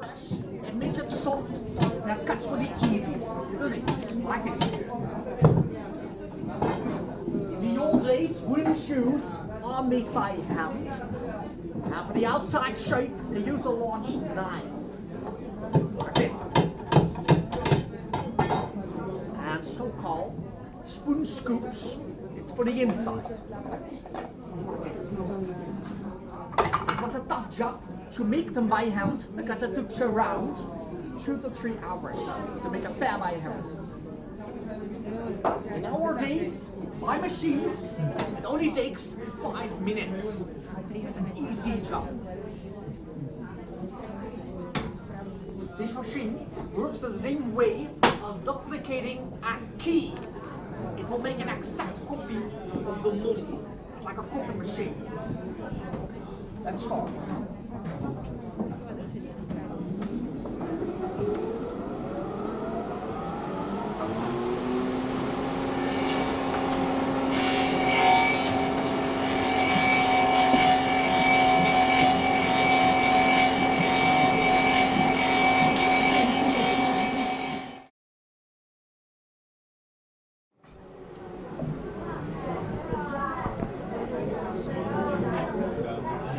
fresh, it makes it soft, and it cuts really easy. Really, like this. In the old days, wooden shoes are made by hand. And for the outside shape, they use a large knife. Like this. And so-called spoon scoops, it's for the inside. Like this. It was a tough job to make them by hand because it took around 2 to 3 hours to make a pair by hand. In our days, by machines, it only takes 5 minutes. It's an easy job. This machine works the same way as duplicating a key. It will make an exact copy of the model. It's like a copy machine. Let's start.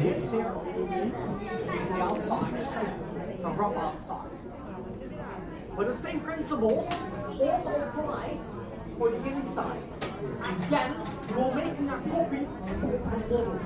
It's here, the outside, the rough outside. But the same principles also applies for the inside. Again, we're making a copy of the model.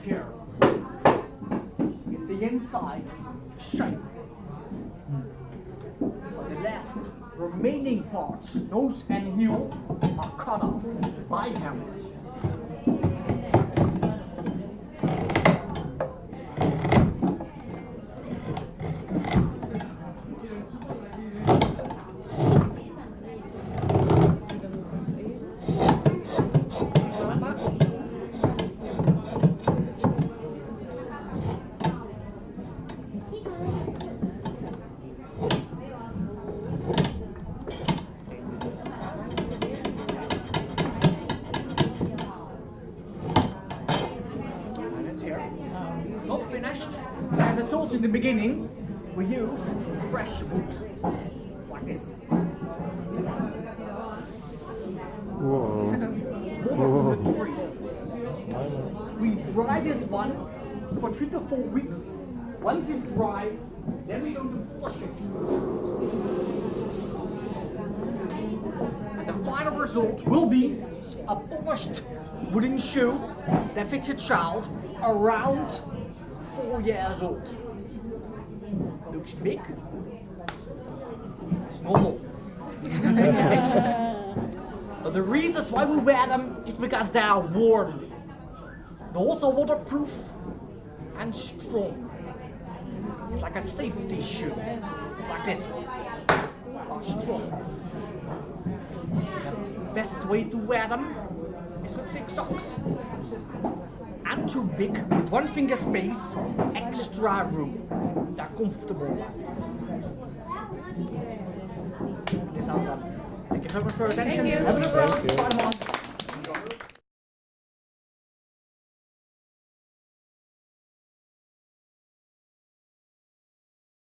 Here is the inside shape. But the last remaining parts, nose and heel, are cut off by hand. Not finished. As I told you in the beginning, we use fresh wood. Like this. Whoa. Water from the tree. We dry this one for 3 to 4 weeks. Once it's dry, then we go to polish it. And the final result will be a polished wooden shoe that fits a child around 4 years old. Looks big. It's normal. But the reasons why we wear them is because they are warm. They're also waterproof and strong. It's like a safety shoe. It's like this. Strong. The best way to wear them is to take socks. And too big, with 1 finger space, extra room. They're comfortable like this. This house done. Thank you very much for your attention. Thank you. Have a look around. Bye, Mom.